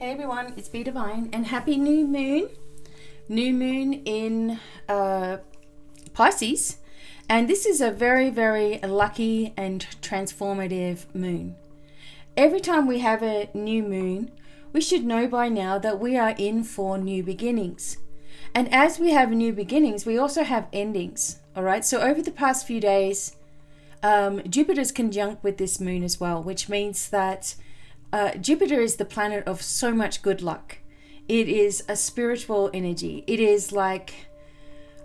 Hey everyone, it's Be Divine and happy new moon. New moon in Pisces. And this is a very, very lucky and transformative moon. Every time we have a new moon, we should know by now that we are in for new beginnings. And as we have new beginnings, we also have endings. All right. So over the past few days, Jupiter's conjunct with this moon as well, which means that Jupiter is the planet of so much good luck. It is a spiritual energy. It is like,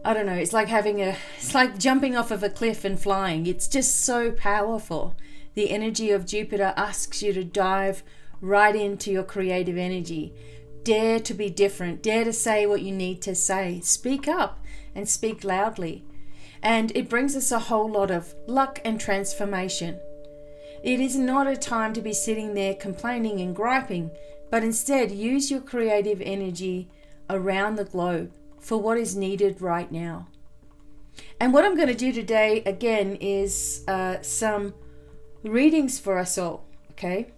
I don't know, it's like jumping off of a cliff and flying. It's just so powerful. The energy of Jupiter asks you to dive right into your creative energy. Dare to be different. Dare to say what you need to say. Speak up and speak loudly. And it brings us a whole lot of luck and transformation. It is not a time to be sitting there complaining and griping, but instead use your creative energy around the globe for what is needed right now. And what I'm going to do today, again, is some readings for us all, okay?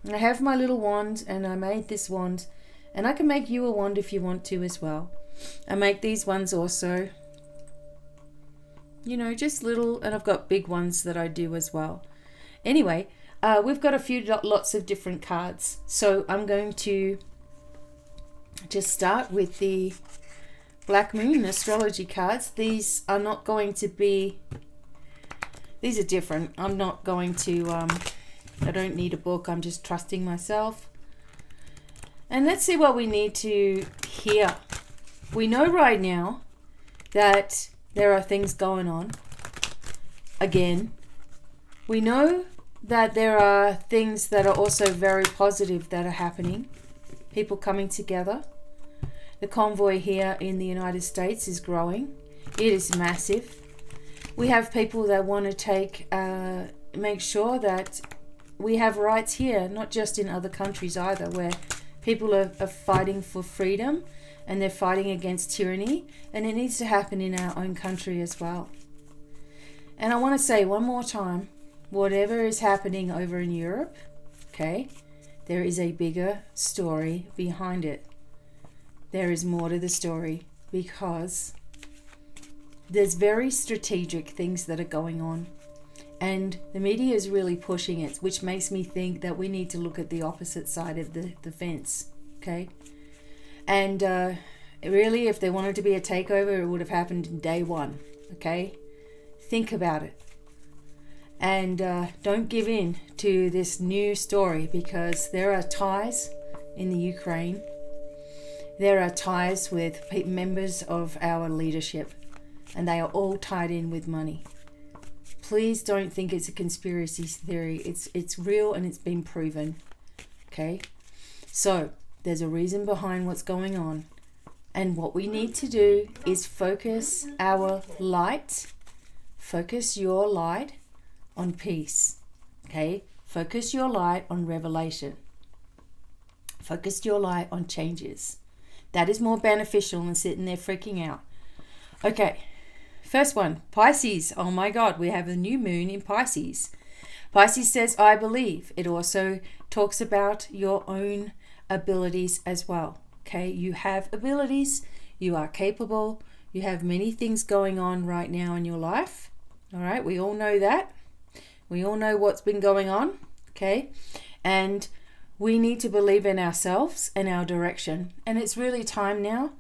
I have my little wand, and I made this wand, and I can make you a wand if you want to as well. I make these ones also, you know, just little, and I've got big ones that I do as well. Anyway, we've got a few lots of different cards. So I'm going to just start with the Black Moon Astrology cards. These are not going to be, these are different. I'm not going to, I don't need a book. I'm just trusting myself. And let's see what we need to hear. We know right now that there are things going on. Again, we know that there are things that are also very positive that are happening. People coming together. The convoy here in the United States is growing. It is massive. We have people that want to make sure that we have rights here, not just in other countries either, where people are fighting for freedom and they're fighting against tyranny, and it needs to happen in our own country as well. And I want to say one more time, whatever is happening over in Europe, okay, there is a bigger story behind it. There is more to the story because there's very strategic things that are going on. And the media is really pushing it, which makes me think that we need to look at the opposite side of the fence, okay? And really, if there wanted to be a takeover, it would have happened in day one, okay? Think about it. And don't give in to this new story, because there are ties in the Ukraine. There are ties with members of our leadership, and they are all tied in with money. Please don't think it's a conspiracy theory. It's real and it's been proven. Okay? So, there's a reason behind what's going on. And what we need to do is focus our light, focus your light on peace. Okay? Focus your light on revelation. Focus your light on changes. That is more beneficial than sitting there freaking out. Okay. First one, Pisces. Oh my God, we have a new moon in Pisces. Pisces says, I believe. It also talks about your own abilities as well. Okay, you have abilities, you are capable, you have many things going on right now in your life. All right, we all know that. We all know what's been going on. Okay, and we need to believe in ourselves and our direction. And it's really time now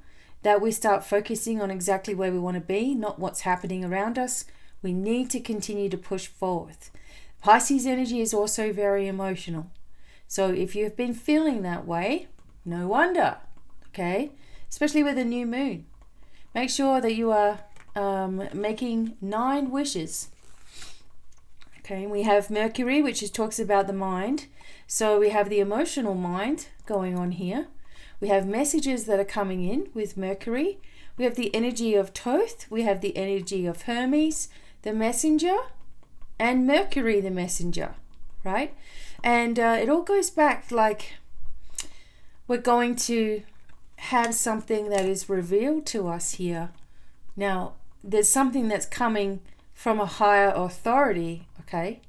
that we start focusing on exactly where we want to be, not what's happening around us. We need to continue to push forward. Pisces energy is also very emotional. So if you've been feeling that way, no wonder, okay? Especially with a new moon. Make sure that you are making 9 wishes. Okay, we have Mercury, which talks about the mind. So we have the emotional mind going on here. We have messages that are coming in with Mercury. We have the energy of Thoth. We have the energy of Hermes, the messenger, and Mercury, the messenger, right? And it all goes back like we're going to have something that is revealed to us here. Now, there's something that's coming from a higher authority, okay?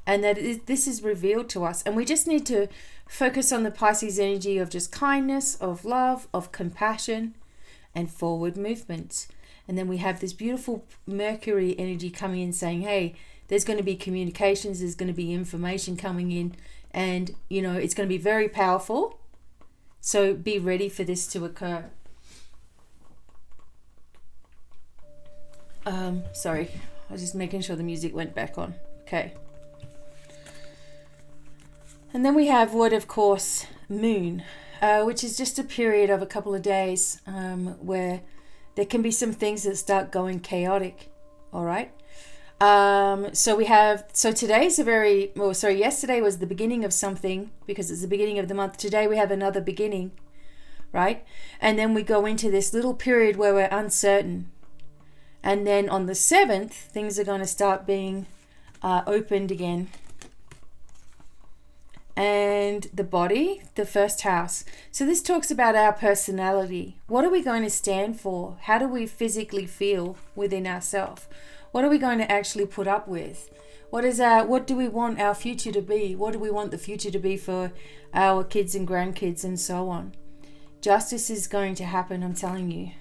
and that this is revealed to us. And we just need to focus on the Pisces energy of just kindness, of love, of compassion, and forward movement. And then we have this beautiful Mercury energy coming in saying, hey, there's going to be communications, there's going to be information coming in, and, you know, it's going to be very powerful. So be ready for this to occur. Sorry, I was just making sure the music went back on. Okay. And then we have what, of course, Moon, which is just a period of a couple of days where there can be some things that start going chaotic. All right. So today's yesterday was the beginning of something because it's the beginning of the month. Today we have another beginning, right? And then we go into this little period where we're uncertain. And then on the 7th, things are going to start being opened again. And the body, the first house. So this talks about our personality. What are we going to stand for? How do we physically feel within ourselves? What are we going to actually put up with? What do we want our future to be? What do we want the future to be for our kids and grandkids and so on? Justice is going to happen, I'm telling you.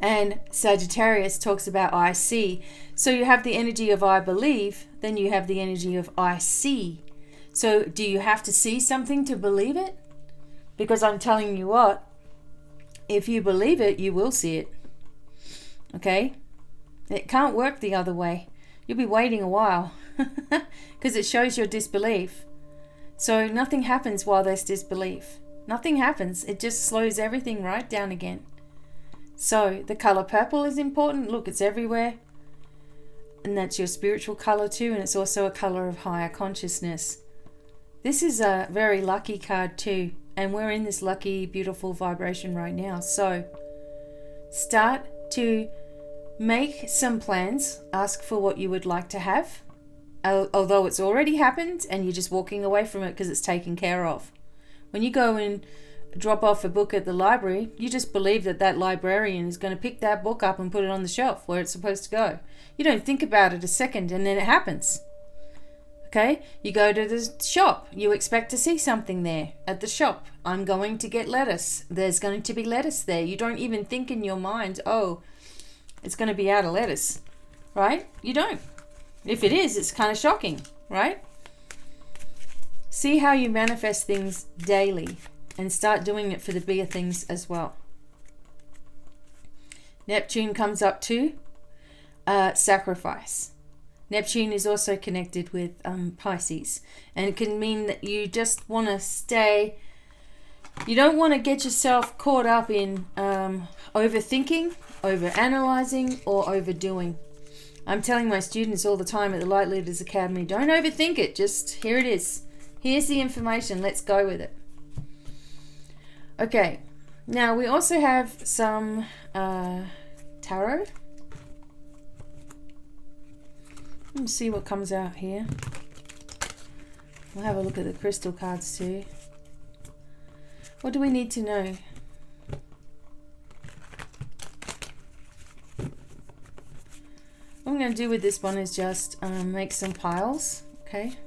And Sagittarius talks about I see. So you have the energy of I believe, then you have the energy of I see. So do you have to see something to believe it? Because I'm telling you what, if you believe it, you will see it. Okay? It can't work the other way. You'll be waiting a while because it shows your disbelief. So nothing happens while there's disbelief. Nothing happens. It just slows everything right down again. So the color purple is important. Look, it's everywhere. And that's your spiritual color too. And it's also a color of higher consciousness. This is a very lucky card too. And we're in this lucky, beautiful vibration right now. So start to make some plans. Ask for what you would like to have. Although it's already happened and you're just walking away from it because it's taken care of. When you go and drop off a book at the library, you just believe that that librarian is going to pick that book up and put it on the shelf where it's supposed to go. You don't think about it a second and then it happens. Okay? You go to the shop. You expect to see something there at the shop. I'm going to get lettuce. There's going to be lettuce there. You don't even think in your mind, oh, it's going to be out of lettuce. Right? You don't. If it is, it's kind of shocking. Right? See how you manifest things daily. And start doing it for the bigger things as well. Neptune comes up to sacrifice. Neptune is also connected with Pisces. And it can mean that you just want to stay. You don't want to get yourself caught up in overthinking, overanalyzing, or overdoing. I'm telling my students all the time at the Light Leaders Academy, don't overthink it. Just here it is. Here's the information. Let's go with it. Okay, now we also have some tarot. Let's see what comes out here. We'll have a look at the crystal cards too. What do we need to know? What I'm going to do with this one is just make some piles, okay?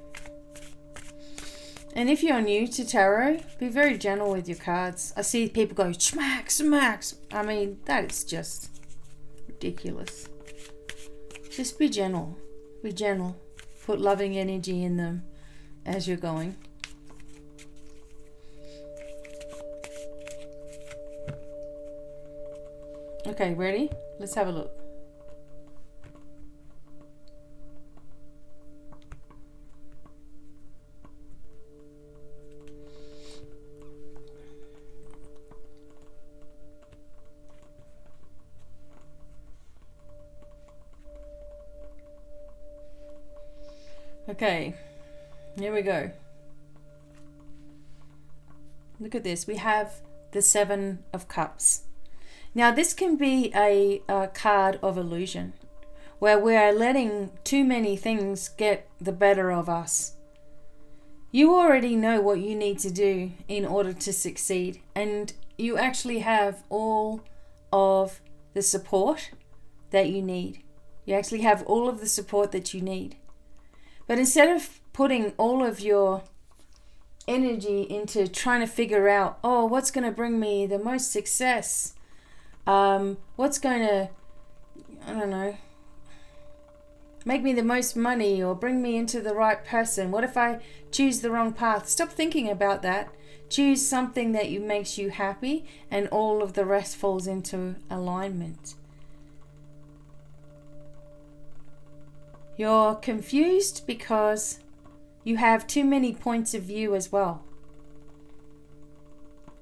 And if you're new to tarot, be very gentle with your cards. I see people go, smack, smacks. I mean, that is just ridiculous. Just be gentle. Be gentle. Put loving energy in them as you're going. Okay, ready? Let's have a look. Okay, here we go. Look at this. We have the 7 of Cups. Now this can be a card of illusion, where we are letting too many things get the better of us. You already know what you need to do in order to succeed, and you actually have all of the support that you need. You actually have all of the support that you need. But instead of putting all of your energy into trying to figure out, oh, what's going to bring me the most success? What's going to, I don't know, make me the most money or bring me into the right person? What if I choose the wrong path? Stop thinking about that. Choose something that makes you happy, and all of the rest falls into alignment. You're confused because you have too many points of view as well.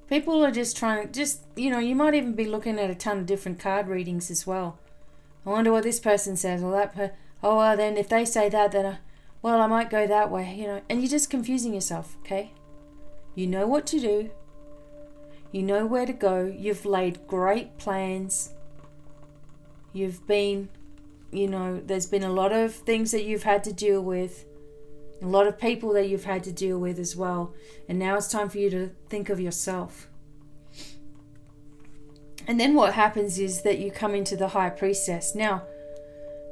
People are just trying to, you might even be looking at a ton of different card readings as well. I wonder what this person says, or that well, then if they say that, then I might go that way, and you're just confusing yourself, okay? You know what to do. You know where to go. You've laid great plans. You've been, there's been a lot of things that you've had to deal with. A lot of people that you've had to deal with as well. And now it's time for you to think of yourself. And then what happens is that you come into the High Priestess. Now,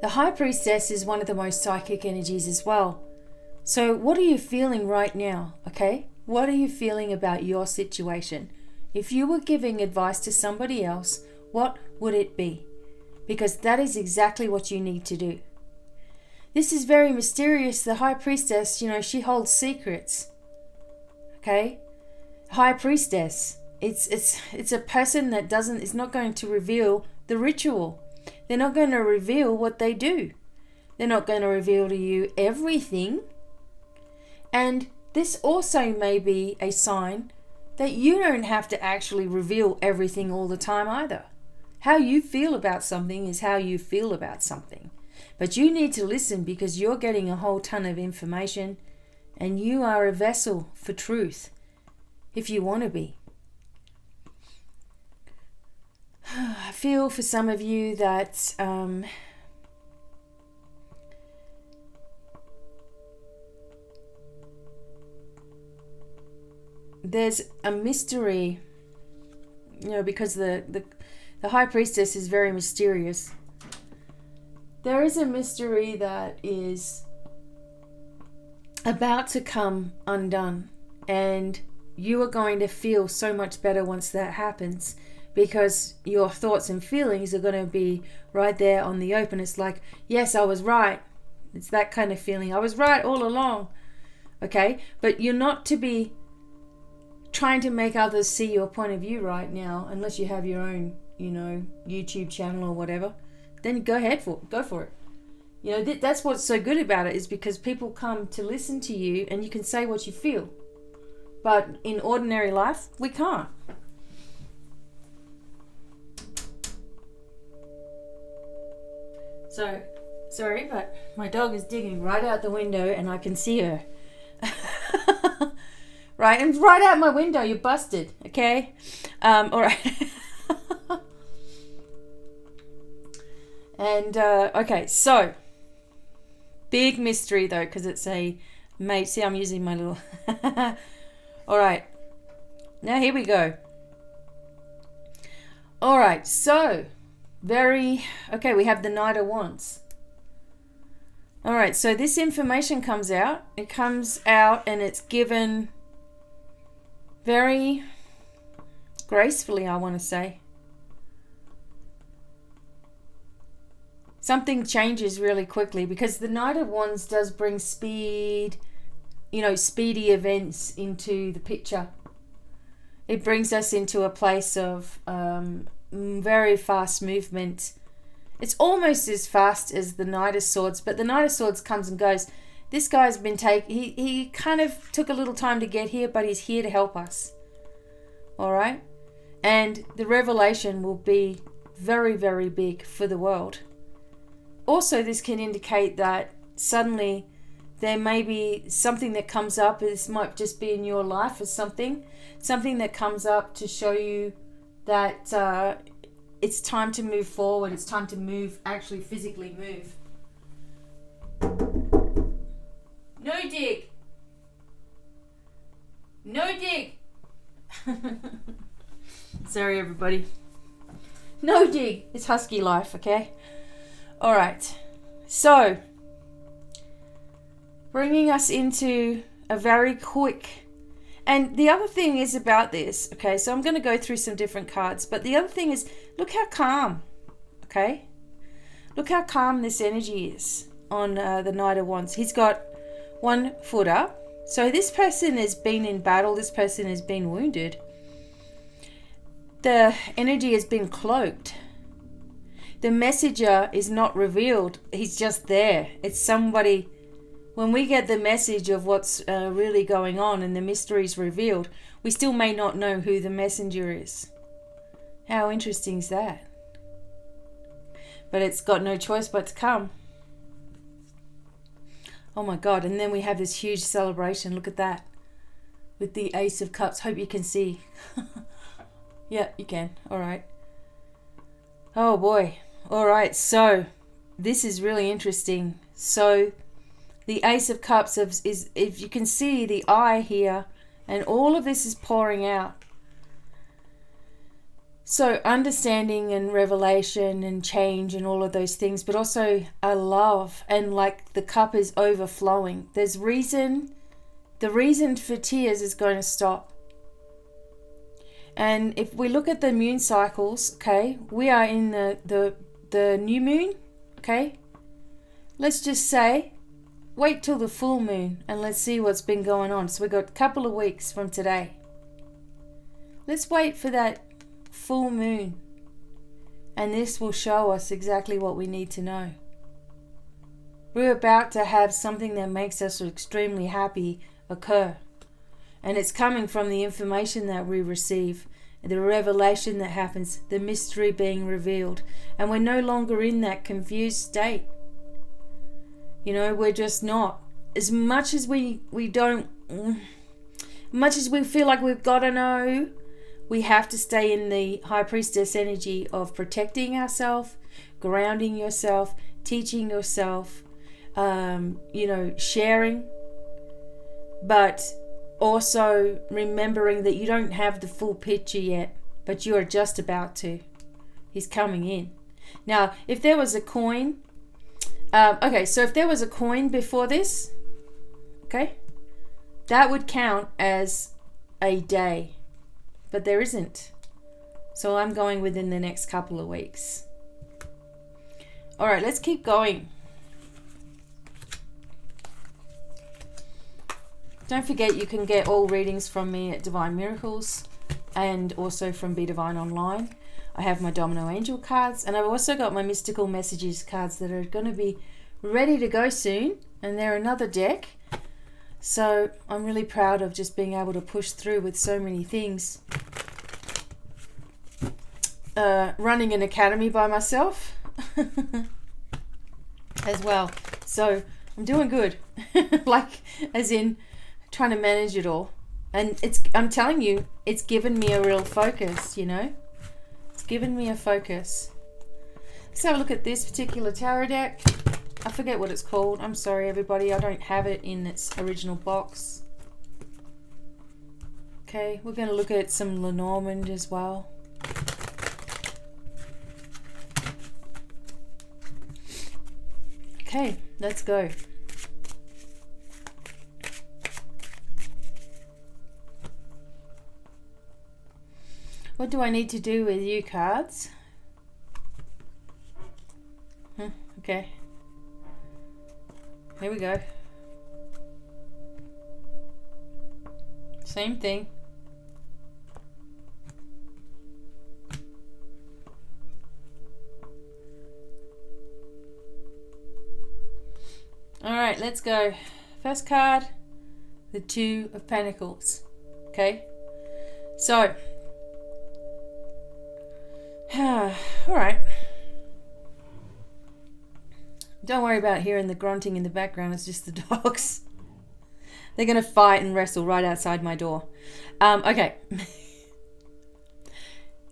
the High Priestess is one of the most psychic energies as well. So what are you feeling right now, okay? What are you feeling about your situation? If you were giving advice to somebody else, what would it be? Because that is exactly what you need to do. This is very mysterious. The High Priestess, she holds secrets. Okay? High Priestess. It's a person that is not going to reveal the ritual. They're not going to reveal what they do. They're not going to reveal to you everything. And this also may be a sign that you don't have to actually reveal everything all the time either. How you feel about something is how you feel about something. But you need to listen because you're getting a whole ton of information, and you are a vessel for truth if you want to be. I feel for some of you that there's a mystery, because the High Priestess is very mysterious. There is a mystery that is about to come undone, and you are going to feel so much better once that happens, because your thoughts and feelings are going to be right there on the open. It's like, yes, I was right. It's that kind of feeling. I was right all along. Okay? But you're not to be trying to make others see your point of view right now, unless you have your own, YouTube channel or whatever. Then go for it. That's what's so good about it, is because people come to listen to you and you can say what you feel. But in ordinary life, we can't. So, sorry, but my dog is digging right out the window and I can see her. Right, and right out my window, you're busted, okay? All right. And, okay, so, big mystery though, because it's a mate. See, I'm using my little... All right, now here we go. All right, so, okay, we have the Knight of Wands. All right, so this information comes out. It comes out and it's given very gracefully, I want to say. Something changes really quickly, because the Knight of Wands does bring speed, speedy events into the picture. It brings us into a place of very fast movement. It's almost as fast as the Knight of Swords, but the Knight of Swords comes and goes. This guy's been he kind of took a little time to get here, but he's here to help us. All right? And the revelation will be very, very big for the world. Also, this can indicate that suddenly there may be something that comes up. This might just be in your life as something that comes up to show you that it's time to move forward. It's time to move, actually physically move. No dig. No dig. Sorry, everybody. No dig. It's husky life, okay? All right. So, bringing us into a very quick, and the other thing is about this, okay, so I'm going to go through some different cards, but the other thing is, look how calm, okay? Look how calm this energy is on the Knight of Wands. He's got 1 foot up. So this person has been in battle. This person has been wounded. The energy has been cloaked. The messenger is not revealed. He's just there. It's somebody. When we get the message of what's really going on and the mystery is revealed, we still may not know who the messenger is. How interesting is that? But it's got no choice but to come. Oh my God. And then we have this huge celebration. Look at that. With the Ace of Cups. Hope you can see. Yeah, you can. All right. Oh boy. All right. So this is really interesting. So the Ace of Cups is, if you can see the eye here, and all of this is pouring out. So understanding and revelation and change and all of those things, but also a love, and like the cup is overflowing. There's reason, the reason for tears is going to stop. And if we look at the moon cycles, okay, we are in the new moon, okay? Let's just say, wait till the full moon and let's see what's been going on. So we've got a couple of weeks from today. Let's wait for that full moon, and this will show us exactly what we need to know. We're about to have something that makes us extremely happy occur, and it's coming from the information that we receive, the revelation that happens, the mystery being revealed, and we're no longer in that confused state. You know, we're just not. As much as we don't, much as we feel like we've got to know, we have to stay in the High Priestess energy of protecting ourselves, grounding yourself, teaching yourself, you know, sharing, but also remembering that you don't have the full picture yet, but you are just about to. He's coming in. Now, if there was a coin, okay, so if there was a coin before this, okay, that would count as a day. But there isn't. So I'm going within the next couple of weeks. All right, let's keep going. Don't forget you can get all readings from me at Divine Miracles and also from Be Divine Online. I have my Domino Angel cards, and I've also got my Mystical Messages cards that are going to be ready to go soon, and they're another deck. So I'm really proud of just being able to push through with so many things. Running an academy by myself as well. So I'm doing good. Like, as in trying to manage it all. And I'm telling you, it's given me a real focus, you know. It's given me a focus. Let's have a look at this particular tarot deck. I forget what it's called. I'm sorry, everybody. I don't have it in its original box. Okay, we're going to look at some Lenormand as well. Okay, let's go. What do I need to do with you cards? Okay. Here we go. Same thing. All right, let's go. First card, the Two of Pentacles. Okay. So, all right. Don't worry about hearing the grunting in the background. It's just the dogs. They're going to fight and wrestle right outside my door. Okay.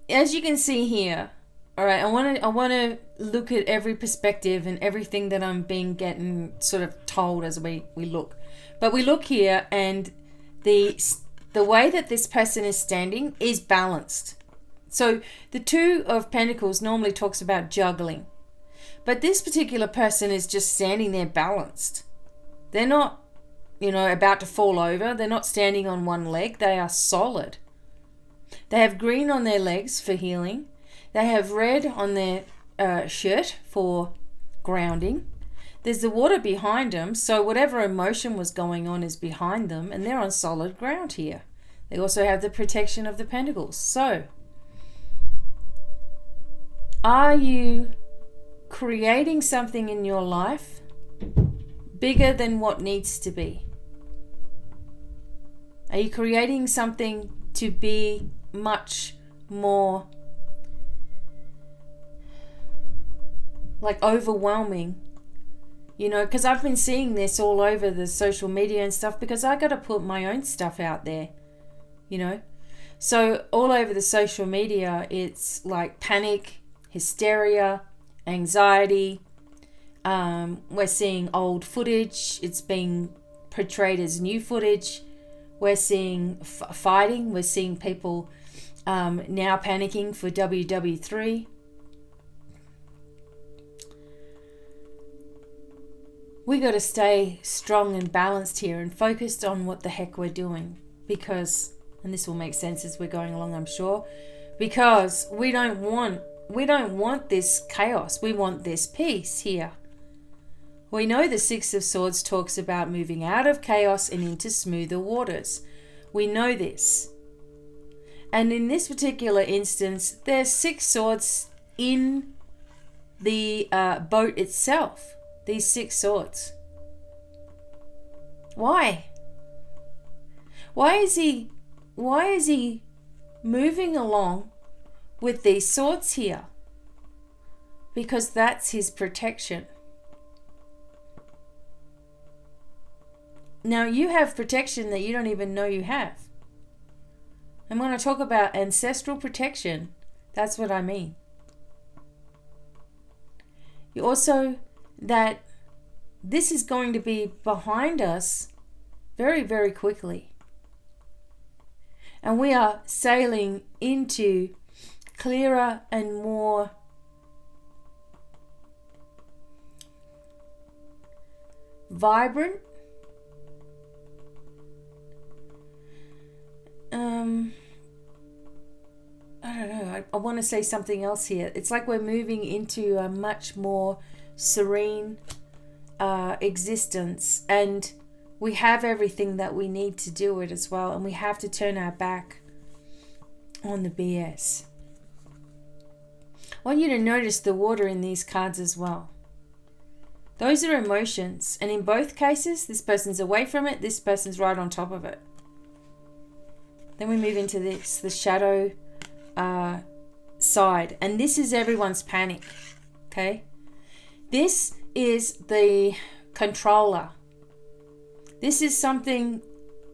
As you can see here, all right, I want to look at every perspective and everything that I'm getting sort of told as we look. But we look here, and the way that this person is standing is balanced. So the Two of Pentacles normally talks about juggling. But this particular person is just standing there balanced. They're not, about to fall over. They're not standing on one leg. They are solid. They have green on their legs for healing. They have red on their shirt for grounding. There's the water behind them, so whatever emotion was going on is behind them, and they're on solid ground here. They also have the protection of the pentacles. So, are you creating something in your life bigger than what needs to be? Are you creating something to be much more like overwhelming? Because I've been seeing this all over the social media and stuff, because I got to put my own stuff out there, So all over the social media, it's like panic, hysteria, anxiety. We're seeing old footage. It's being portrayed as new footage. We're seeing fighting. We're seeing people now panicking for WW3. We got to stay strong and balanced here and focused on what the heck we're doing, because, and this will make sense as we're going along, I'm sure, because we don't want this chaos. We want this peace here. We know the Six of Swords talks about moving out of chaos and into smoother waters. We know this. And in this particular instance, there's 6 swords in the boat itself. These 6 swords. Why? Why is he moving along with these swords here? Because that's his protection. Now you have protection that you don't even know you have. And when I talk about ancestral protection, that's what I mean. You also, that this is going to be behind us very, very quickly. And we are sailing into clearer and more vibrant, I don't know, I want to say something else here. It's like we're moving into a much more serene existence, and we have everything that we need to do it as well, and we have to turn our back on the BS. I want you to notice the water in these cards as well. Those are emotions, and in both cases, this person's away from it, this person's right on top of it. Then we move into this, the shadow side, and this is everyone's panic, okay? This is the controller. This is something,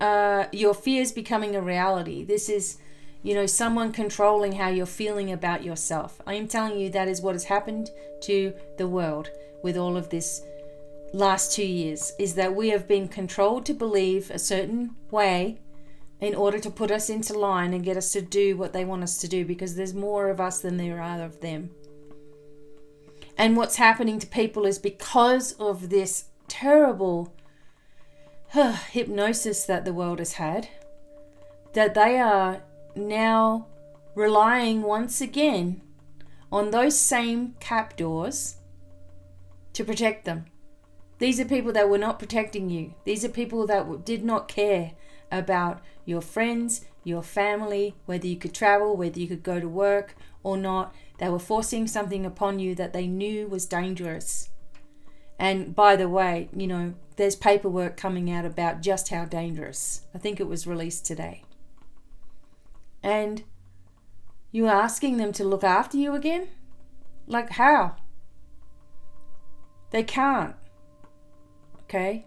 your fears becoming a reality. This is, someone controlling how you're feeling about yourself. I am telling you that is what has happened to the world with all of this last 2 years, is that we have been controlled to believe a certain way in order to put us into line and get us to do what they want us to do, because there's more of us than there are of them. And what's happening to people is because of this terrible hypnosis that the world has had, that they are now relying once again on those same captors to protect them. These are people that were not protecting you. These are people that did not care about your friends, your family, whether you could travel, whether you could go to work or not. They were forcing something upon you that they knew was dangerous. And by the way, there's paperwork coming out about just how dangerous. I think it was released today. And you're asking them to look after you again? Like how? They can't. Okay?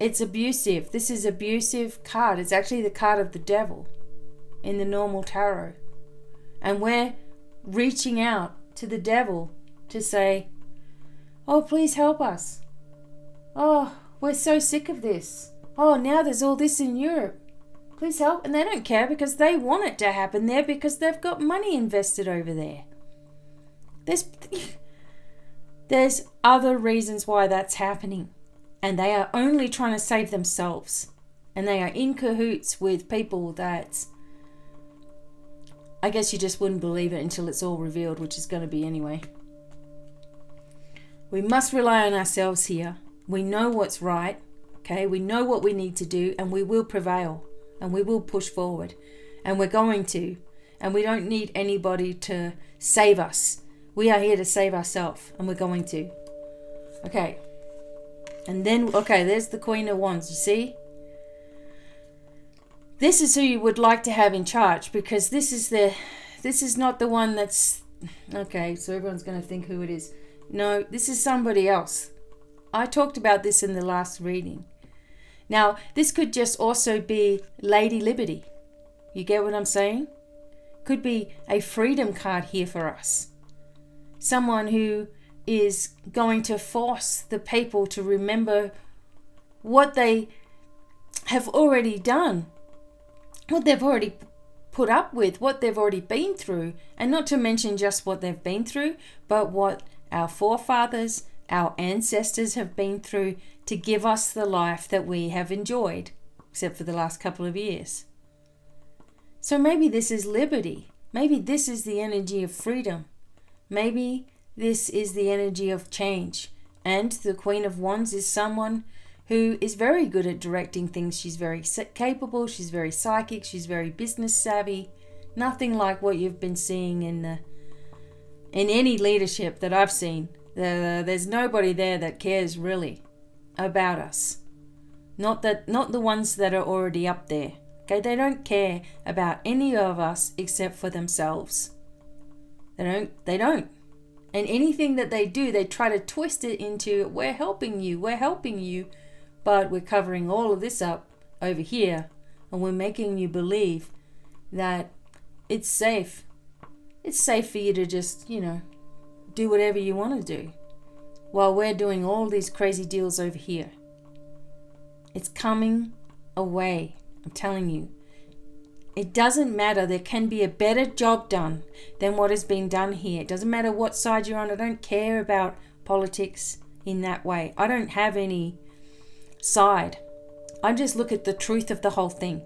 It's abusive. This is abusive card. It's actually the card of the devil in the normal tarot. And we're reaching out to the devil to say, oh, please help us. Oh, we're so sick of this. Oh, now there's all this in Europe. Please help. And they don't care because they want it to happen there because they've got money invested over there. There's other reasons why that's happening. And they are only trying to save themselves. And they are in cahoots with people that I guess you just wouldn't believe it until it's all revealed, which is going to be anyway. We must rely on ourselves here. We know what's right. Okay, we know what we need to do, and we will prevail, and we will push forward, and we're going to, and we don't need anybody to save us. We are here to save ourselves, and we're going to. Okay, and then, okay, there's the Queen of Wands, you see? This is who you would like to have in charge, because this is not the one that's, okay, so everyone's going to think who it is. No, this is somebody else. I talked about this in the last reading. Now, this could just also be Lady Liberty. You get what I'm saying? Could be a freedom card here for us. Someone who is going to force the people to remember what they have already done, what they've already put up with, what they've already been through, and not to mention just what they've been through, but what our forefathers, our ancestors have been through to give us the life that we have enjoyed, except for the last couple of years. So maybe this is liberty. Maybe this is the energy of freedom. Maybe this is the energy of change. And the Queen of Wands is someone who is very good at directing things. She's very capable. She's very psychic. She's very business savvy. Nothing like what you've been seeing in any leadership that I've seen. There's nobody there that cares really about us. Not the ones that are already up there. Okay, they don't care about any of us except for themselves. They don't. And anything that they do, they try to twist it into, we're helping you, but we're covering all of this up over here, and we're making you believe that it's safe. It's safe for you to just, do whatever you want to do, while we're doing all these crazy deals over here. It's coming away, I'm telling you. It doesn't matter. There can be a better job done than what has been done here. It doesn't matter what side you're on. I don't care about politics in that way. I don't have any side. I just look at the truth of the whole thing.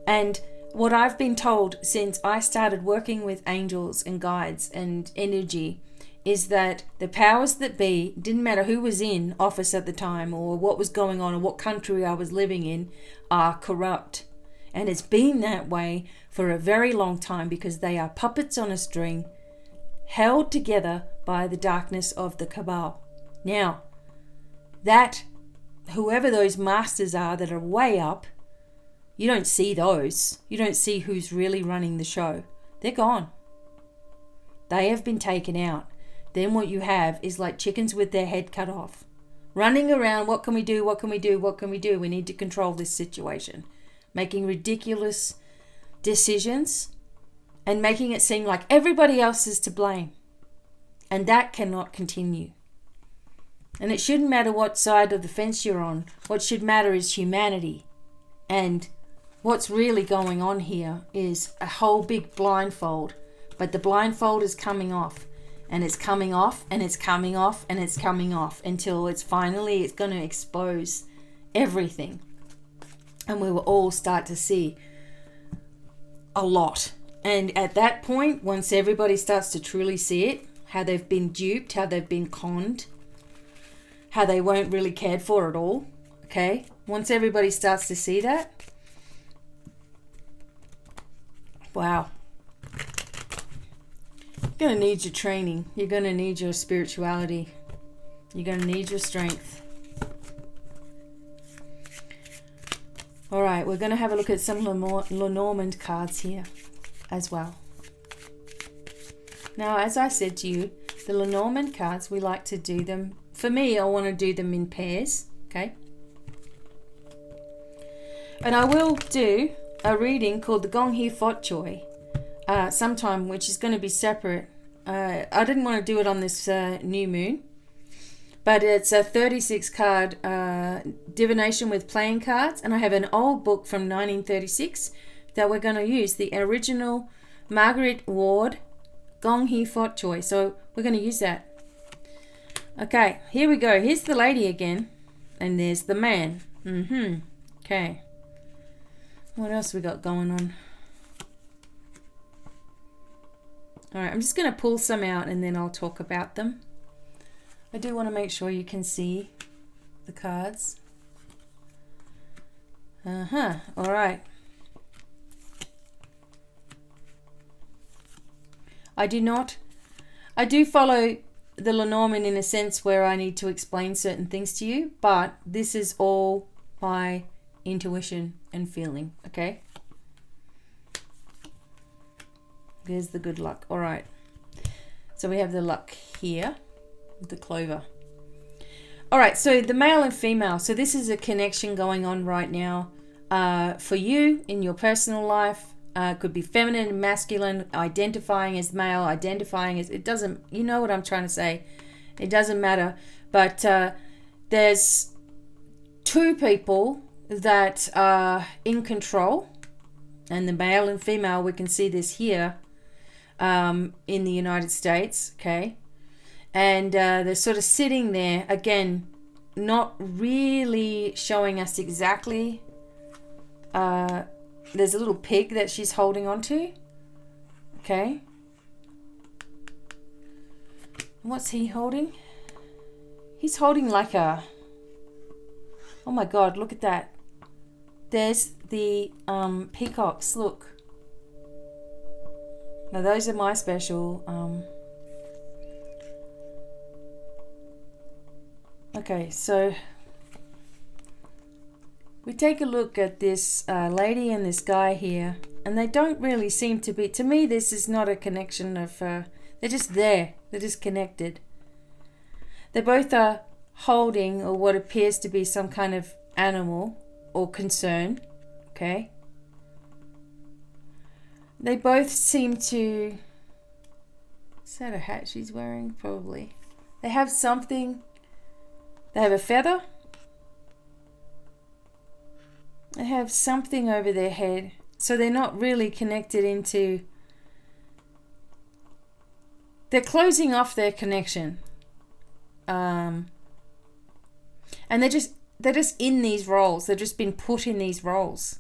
And what I've been told since I started working with angels and guides and energy is that the powers that be, didn't matter who was in office at the time or what was going on or what country I was living in, are corrupt. And it's been that way for a very long time because they are puppets on a string held together by the darkness of the cabal. Now, that whoever those masters are that are way up, you don't see those. You don't see who's really running the show. They're gone. They have been taken out. Then what you have is like chickens with their head cut off. Running around, what can we do? What can we do? What can we do? We need to control this situation. Making ridiculous decisions and making it seem like everybody else is to blame. And that cannot continue. And it shouldn't matter what side of the fence you're on. What should matter is humanity. And what's really going on here is a whole big blindfold. But the blindfold is coming off. And it's coming off, and it's coming off, and it's coming off until it's going to expose everything. And we will all start to see a lot. And at that point, once everybody starts to truly see it, how they've been duped, how they've been conned, how they weren't really cared for at all, okay? Once everybody starts to see that, wow. You're going to need your training. You're going to need your spirituality. You're going to need your strength. All right, we're going to have a look at some Lenormand cards here as well. Now, as I said to you, the Lenormand cards, we like to do them. For me, I want to do them in pairs, okay? And I will do a reading called the Gong Hee Fot Choi sometime, which is going to be separate. I didn't want to do it on this new moon. But it's a 36 card divination with playing cards. And I have an old book from 1936 that we're going to use. The original Margaret Ward Gong Hee Fot Choi. So we're going to use that. Okay, here we go. Here's the lady again. And there's the man. Okay. What else we got going on? Alright, I'm just going to pull some out and then I'll talk about them. I do want to make sure you can see the cards. Alright. I do follow the Lenormand in a sense where I need to explain certain things to you, but this is all my intuition and feeling, okay? There's the good luck. All right. So we have the luck here with the clover. All right. So the male and female. So this is a connection going on right now for you in your personal life. It could be feminine and masculine, identifying as male, identifying as, it doesn't, you know what I'm trying to say. It doesn't matter. But there's two people that are in control, and the male and female, we can see this here in the United States, okay? And they're sort of sitting there, again, not really showing us exactly. There's a little pig that she's holding on to, okay? What's he holding? He's holding like a, oh my God, look at that. There's the peacocks, look. Now those are my special. Okay, so we take a look at this lady and this guy here, and they don't really seem to be, to me this is not a connection of, they're just there, they're just connected. They both are holding or what appears to be some kind of animal or concern, okay? They both seem to, is that a hat she's wearing? Probably. They have something, they have a feather. They have something over their head. So they're not really connected into, they're closing off their connection. And they're just in these roles. They've just been put in these roles.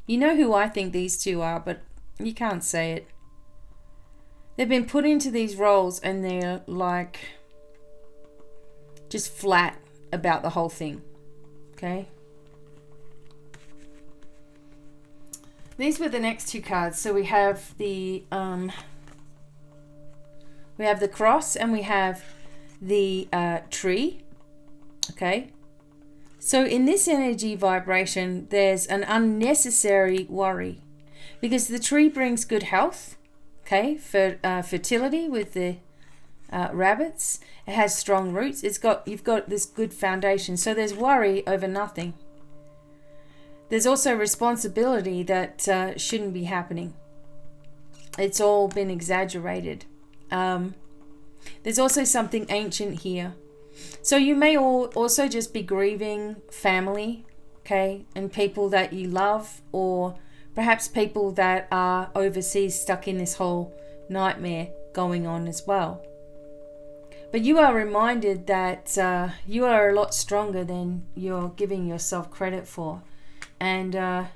You know who I think these two are, but you can't say it. They've been put into these roles and they're like just flat about the whole thing. Okay? These were the next two cards. So we have the cross and we have the tree. Okay? So in this energy vibration, there's an unnecessary worry because the tree brings good health, okay, for fertility with the rabbits. It has strong roots. You've got this good foundation. So there's worry over nothing. There's also responsibility that shouldn't be happening. It's all been exaggerated. There's also something ancient here. So you may also just be grieving family, okay, and people that you love, or perhaps people that are overseas stuck in this whole nightmare going on as well. But you are reminded that you are a lot stronger than you're giving yourself credit for. And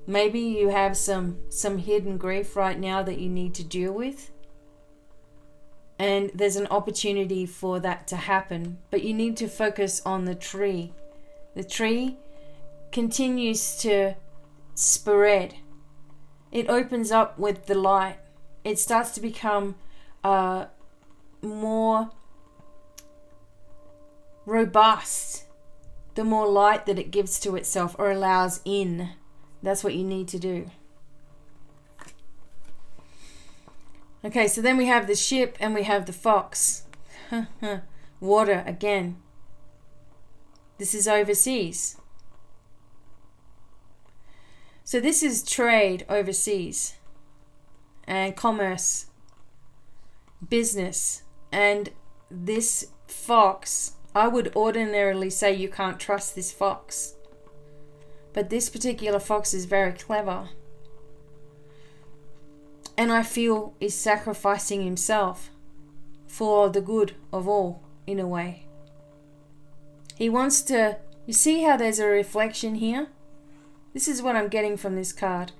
maybe you have some hidden grief right now that you need to deal with. And there's an opportunity for that to happen. But you need to focus on the tree. The tree continues to spread. It opens up with the light. It starts to become more robust the more light that it gives to itself or allows in. That's what you need to do. Okay, so then we have the ship and we have the fox. Water again. This is overseas. So this is trade overseas and commerce, business. And this fox, I would ordinarily say you can't trust this fox. But this particular fox is very clever. And I feel is sacrificing himself for the good of all. in a way. He wants to, you see how there's a reflection here? This is what I'm getting from this card.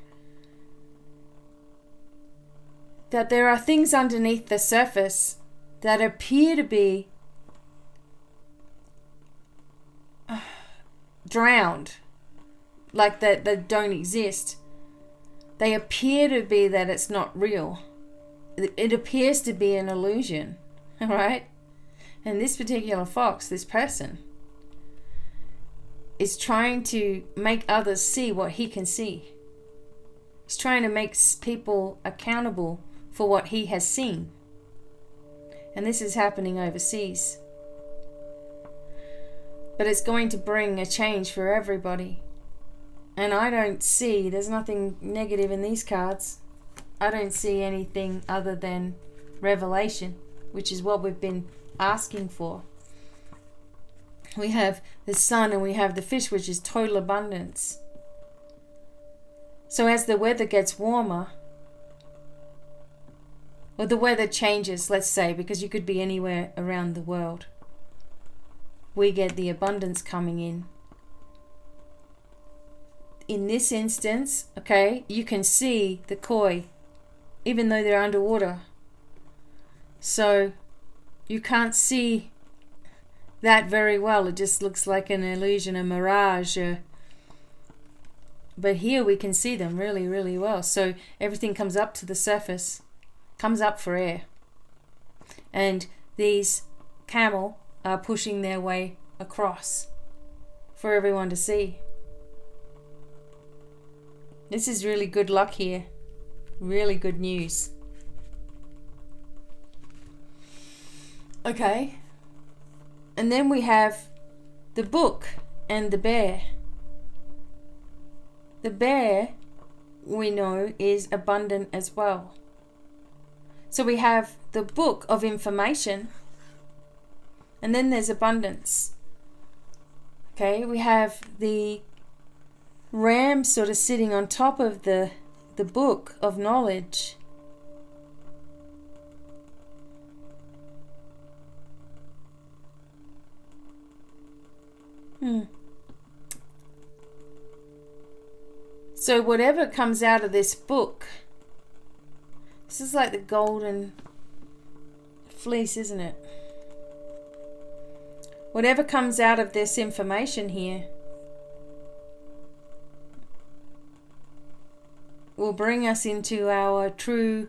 That there are things underneath the surface that appear to be drowned, like that don't exist. They appear to be that it's not real. It appears to be an illusion, all right? And this particular fox, this person, is trying to make others see what he can see. He's trying to make people accountable for what he has seen. And this is happening overseas. But it's going to bring a change for everybody. And I don't see, there's nothing negative in these cards. I don't see anything other than revelation, which is what we've been asking for. We have the sun and we have the fish, which is total abundance. So as the weather gets warmer, or the weather changes, let's say, because you could be anywhere around the world, we get the abundance coming in. In this instance, okay, you can see the koi, even though they're underwater. So you can't see that very well. It just looks like an illusion, a mirage. But here we can see them really, really well. So everything comes up to the surface, comes up for air. And these camel are pushing their way across for everyone to see. This is really good luck here. Really good news. Okay. And then we have the book and the bear. The bear, we know, is abundant as well. So we have the book of information, and then there's abundance. Okay, we have the ram sort of sitting on top of the book of knowledge. So whatever comes out of this book, this is like the golden fleece, isn't it? Whatever comes out of this information here will bring us into our true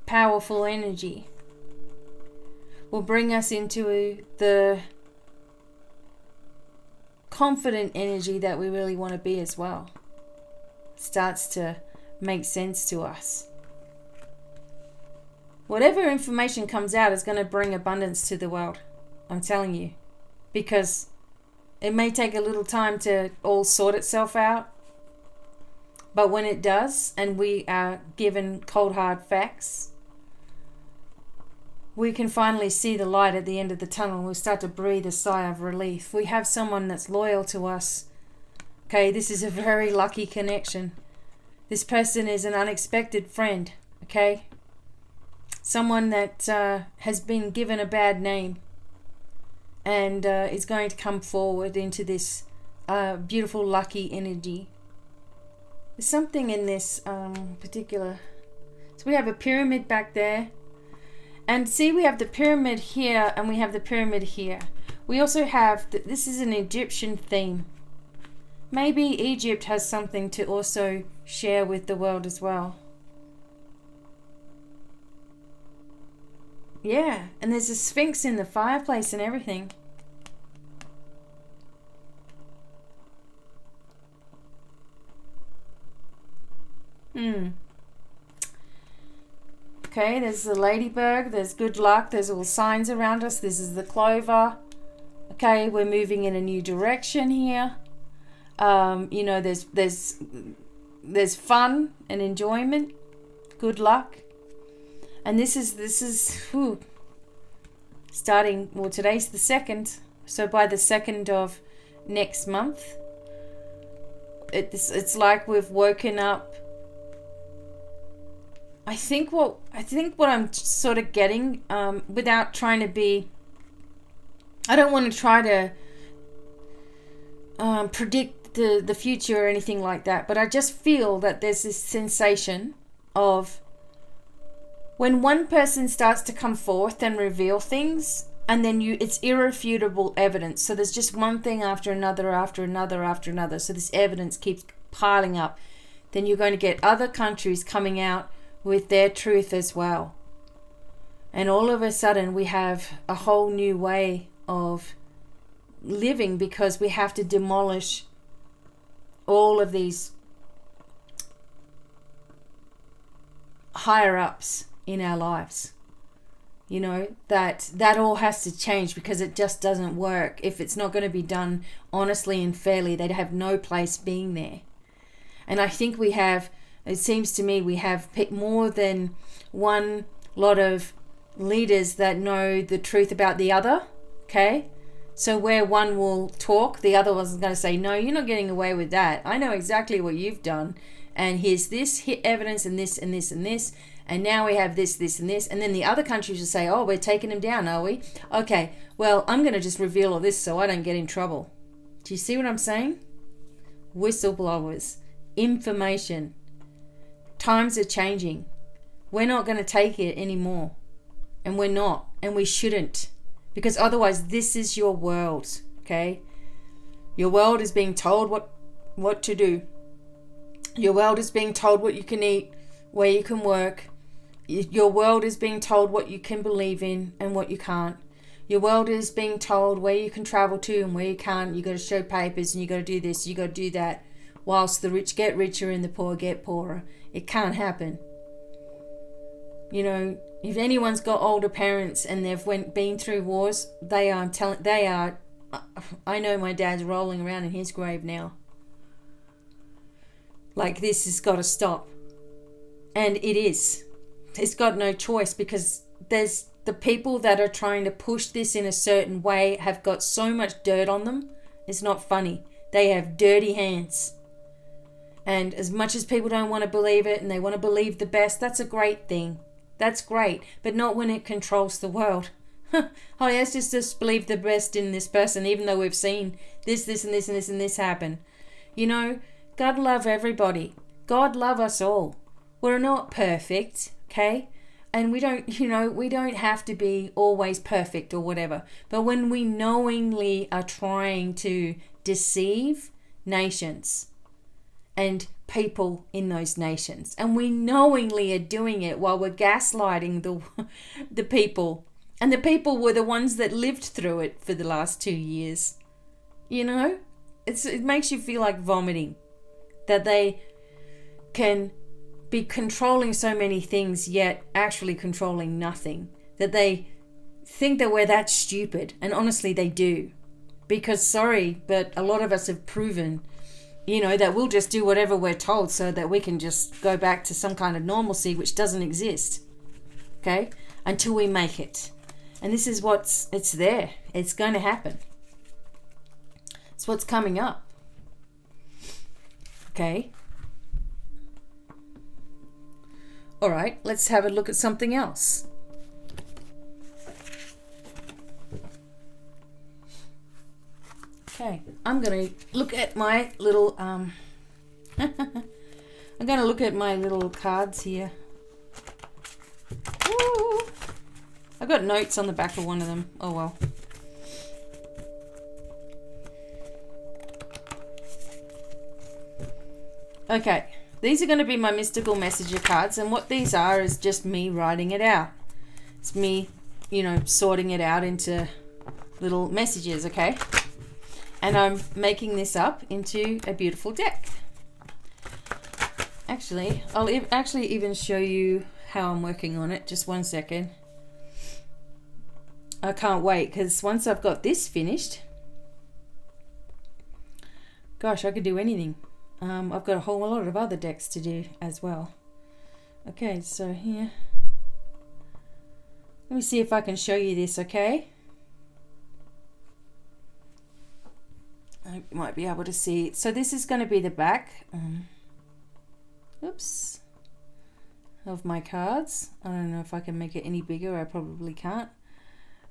powerful energy. Will bring us into the confident energy that we really want to be as well. Starts to make sense to us. Whatever information comes out is going to bring abundance to the world. I'm telling you. Because it may take a little time to all sort itself out. But when it does, and we are given cold hard facts, we can finally see the light at the end of the tunnel. We'll start to breathe a sigh of relief. We have someone that's loyal to us. Okay, this is a very lucky connection. This person is an unexpected friend, okay? Someone that has been given a bad name and is going to come forward into this beautiful lucky energy. There's something in this particular... So we have a pyramid back there. And see, we have the pyramid here and we have the pyramid here. We also have... This is an Egyptian theme. Maybe Egypt has something to also share with the world as well. Yeah, and there's a sphinx in the fireplace and everything. Okay, there's the ladybird, there's good luck, there's all signs around us. This is the clover. Okay, we're moving in a new direction here. You know, there's fun and enjoyment, good luck, and this is starting. Well, today's the 2nd, so by the 2nd of next month, it's like we've woken up. I think what I'm sort of getting, without trying to be I don't want to try to predict the future or anything like that, but I just feel that there's this sensation of when one person starts to come forth and reveal things, and then it's irrefutable evidence. So there's just one thing after another, after another, after another. So this evidence keeps piling up. Then you're going to get other countries coming out with their truth as well. And all of a sudden we have a whole new way of living, because we have to demolish all of these higher ups in our lives. You know, that all has to change, because it just doesn't work. If it's not going to be done honestly and fairly, they'd have no place being there. And I think it seems to me we have more than one lot of leaders that know the truth about the other, okay? So where one will talk, the other one's going to say, no, you're not getting away with that. I know exactly what you've done. And here's this evidence and this and this and this. And now we have this, this, and this. And then the other countries will say, oh, we're taking him down, are we? Okay, well, I'm going to just reveal all this so I don't get in trouble. Do you see what I'm saying? Whistleblowers, information. Times are changing. We're not going to take it anymore. And we're not. And we shouldn't. Because otherwise, this is your world, okay? Your world is being told what to do. Your world is being told what you can eat, where you can work. Your world is being told what you can believe in and what you can't. Your world is being told where you can travel to and where you can't. You got to show papers and you got to do this, you got to do that. Whilst the rich get richer and the poor get poorer. It can't happen. You know, if anyone's got older parents and they've been through wars, I know my dad's rolling around in his grave now. Like, this has got to stop. And it is. It's got no choice, because there's the people that are trying to push this in a certain way have got so much dirt on them. It's not funny. They have dirty hands. And as much as people don't want to believe it and they want to believe the best, that's a great thing. That's great. But not when it controls the world. Oh, let's just believe the best in this person, even though we've seen this, and this, and this, and this happen. You know, God love everybody. God love us all. We're not perfect, okay? And we don't have to be always perfect or whatever. But when we knowingly are trying to deceive nations and people in those nations, and we knowingly are doing it while we're gaslighting the people, and the people were the ones that lived through it for the last 2 years, you know, it makes you feel like vomiting, that they can be controlling so many things yet actually controlling nothing, that they think that we're that stupid, and honestly they do, because sorry, but a lot of us have proven, you know, that we'll just do whatever we're told so that we can just go back to some kind of normalcy, which doesn't exist, okay, until we make it. And this is it's there. It's going to happen. It's what's coming up, okay. All right, let's have a look at something else. Okay, I'm going to look at my little I'm going to look at my little cards here. Ooh. I've got notes on the back of one of them. Oh well. Okay, these are going to be my mystical messenger cards, and what these are is just me writing it out. It's me, you know, sorting it out into little messages, okay? And I'm making this up into a beautiful deck. Actually, I'll actually even show you how I'm working on it. Just 1 second. I can't wait, because once I've got this finished, gosh, I could do anything. I've got a whole lot of other decks to do as well. Okay, so here. Let me see if I can show you this, okay? I might be able to see it. So this is going to be the back. Oops. Of my cards. I don't know if I can make it any bigger. I probably can't.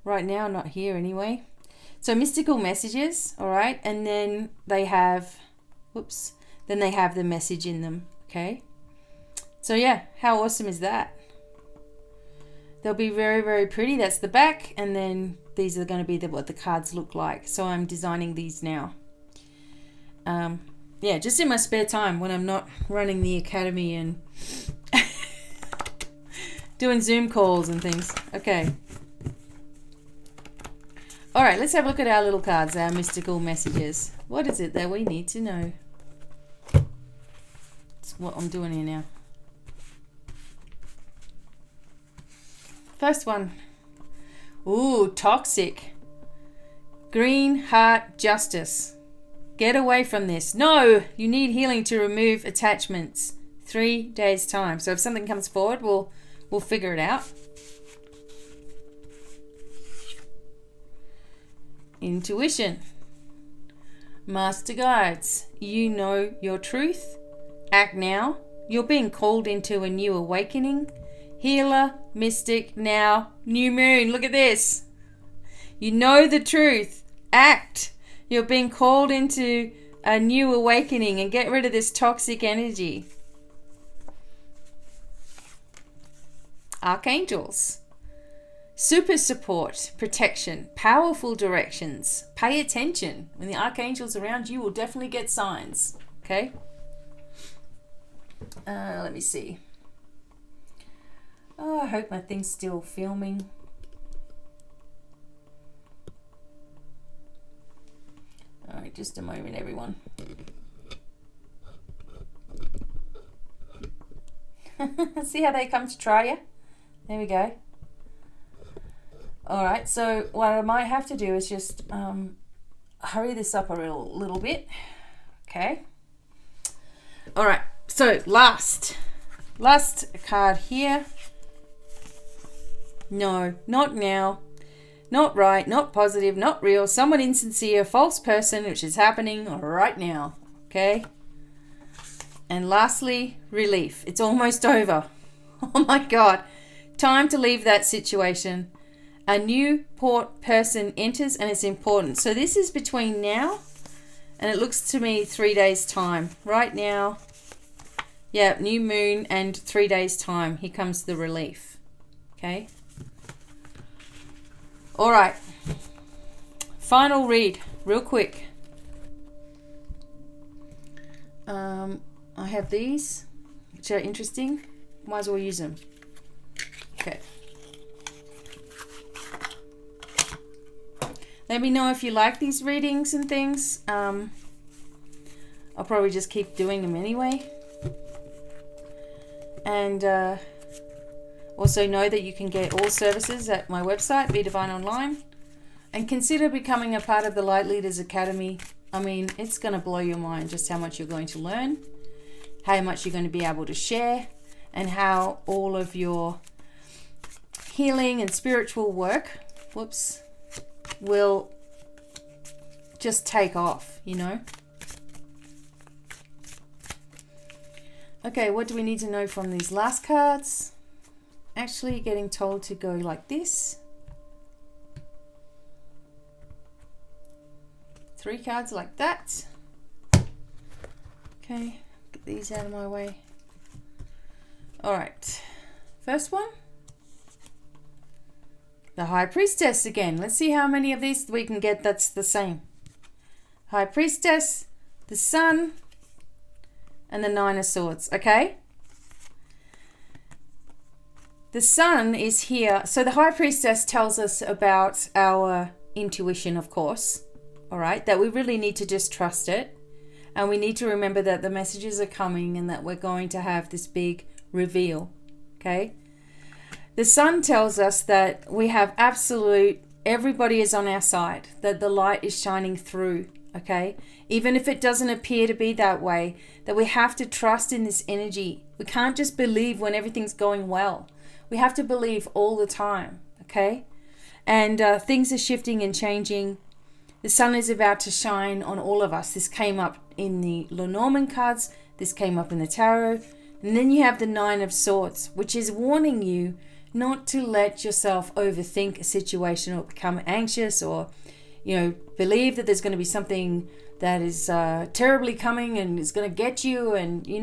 Right now, not here anyway. So mystical messages, all right, and then they have, then they have the message in them, okay? So yeah, how awesome is that? They'll be very, very pretty. That's the back, and then these are going to be what the cards look like. So I'm designing these now. Yeah, just in my spare time when I'm not running the academy and doing Zoom calls and things. Okay. All right, let's have a look at our little cards, our mystical messages. What is it that we need to know? It's what I'm doing here now. First one. Ooh, toxic. Green heart justice. Get away from this. No, you need healing to remove attachments. 3 days time. So if something comes forward, we'll figure it out. Intuition. Master guides. You know your truth. Act now. You're being called into a new awakening. Healer, mystic, now, new moon. Look at this. You know the truth. Act. You're being called into a new awakening and get rid of this toxic energy. Archangels. Super support, protection, powerful directions. Pay attention. When the archangel's around, you will definitely get signs. Okay? Let me see. Oh, I hope my thing's still filming. All right, just a moment, everyone. See how they come to try you? There we go. All right, so what I might have to do is just hurry this up a little bit. Okay. All right, so last card here. No, not now. Not right, not positive, not real. Someone insincere, false person, which is happening right now. Okay. And lastly, relief. It's almost over. Oh my God. Time to leave that situation. A new person enters and it's important. So this is between now and it looks to me 3 days time. Right now, yeah, new moon and 3 days time. Here comes the relief. Okay. All right. Final read, real quick. I have these, which are interesting. Might as well use them. Okay. Let me know if you like these readings and things. I'll probably just keep doing them anyway. And also know that you can get all services at my website, Be Divine Online. And consider becoming a part of the Light Leaders Academy. I mean, it's going to blow your mind just how much you're going to learn, how much you're going to be able to share, and how all of your healing and spiritual work, will just take off, you know. Okay, what do we need to know from these last cards? Actually getting told to go like this. 3 cards like that. Okay, get these out of my way. All right, first one. The High Priestess again. Let's see how many of these we can get that's the same. High Priestess, the Sun, and the 9 of Swords, okay? The Sun is here. So the High Priestess tells us about our intuition, of course, all right? That we really need to just trust it. And we need to remember that the messages are coming and that we're going to have this big reveal, okay? The Sun tells us that we have everybody is on our side, that the light is shining through, okay? Even if it doesn't appear to be that way, that we have to trust in this energy. We can't just believe when everything's going well. We have to believe all the time, okay? And things are shifting and changing. The sun is about to shine on all of us. This came up in the Lenormand cards. This came up in the tarot. And then you have the 9 of Swords, which is warning you not to let yourself overthink a situation or become anxious or, believe that there's going to be something that is terribly coming and is going to get you, and you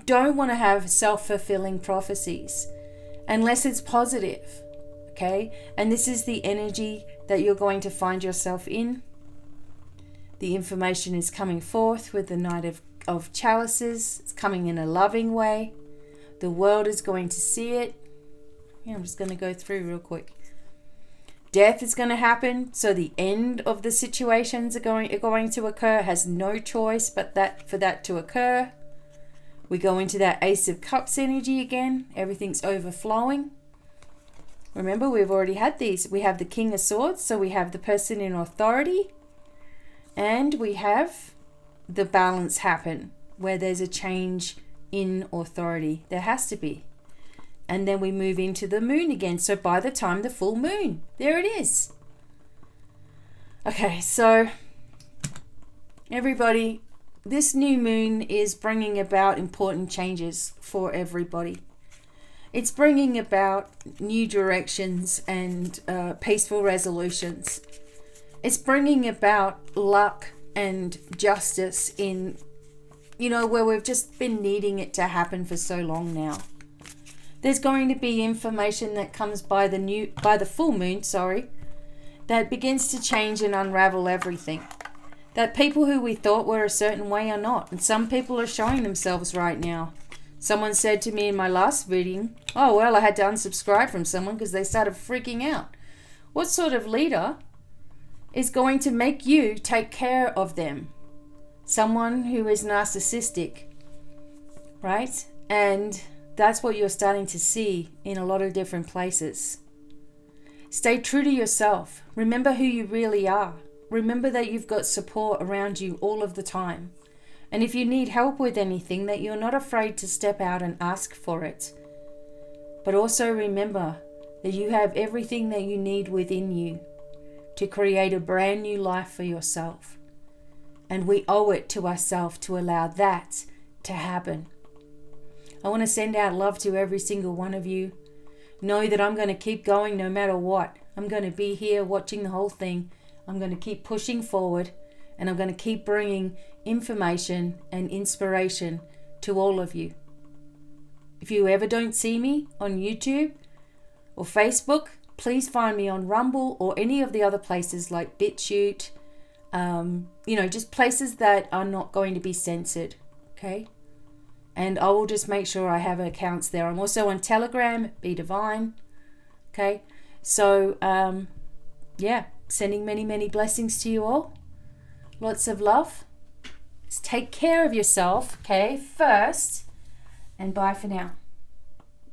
don't want to have self-fulfilling prophecies unless it's positive. Okay, and this is the energy that you're going to find yourself in. The information is coming forth with the Knight of Chalices. It's coming in a loving way. The world is going to see it. I'm just going to go through real quick. Death is going to happen, so the end of the situations are going to occur. It has no choice but for that to occur. We go into that Ace of Cups energy again. Everything's overflowing. Remember, we've already had these. We have the King of Swords, so we have the person in authority. And we have the balance happen, where there's a change in authority. There has to be. And then we move into the moon again. So by the time the full moon, there it is. Okay, so everybody, this new moon is bringing about important changes for everybody. It's bringing about new directions and peaceful resolutions. It's bringing about luck and justice in, where we've just been needing it to happen for so long now. There's going to be information that comes by the full moon, that begins to change and unravel everything. That people who we thought were a certain way are not. And some people are showing themselves right now. Someone said to me in my last reading, oh, well, I had to unsubscribe from someone because they started freaking out. What sort of leader is going to make you take care of them? Someone who is narcissistic, right? And that's what you're starting to see in a lot of different places. Stay true to yourself. Remember who you really are. Remember that you've got support around you all of the time. And if you need help with anything, that you're not afraid to step out and ask for it. But also remember that you have everything that you need within you to create a brand new life for yourself. And we owe it to ourselves to allow that to happen. I want to send out love to every single one of you. Know that I'm going to keep going no matter what. I'm going to be here watching the whole thing. I'm going to keep pushing forward, and I'm going to keep bringing information and inspiration to all of you. If you ever don't see me on YouTube or Facebook, please find me on Rumble or any of the other places like BitChute. Just places that are not going to be censored. Okay? And I will just make sure I have accounts there. I'm also on Telegram, Be Divine. Okay? So, sending many, many blessings to you all. Lots of love. Just take care of yourself, okay, first. And bye for now.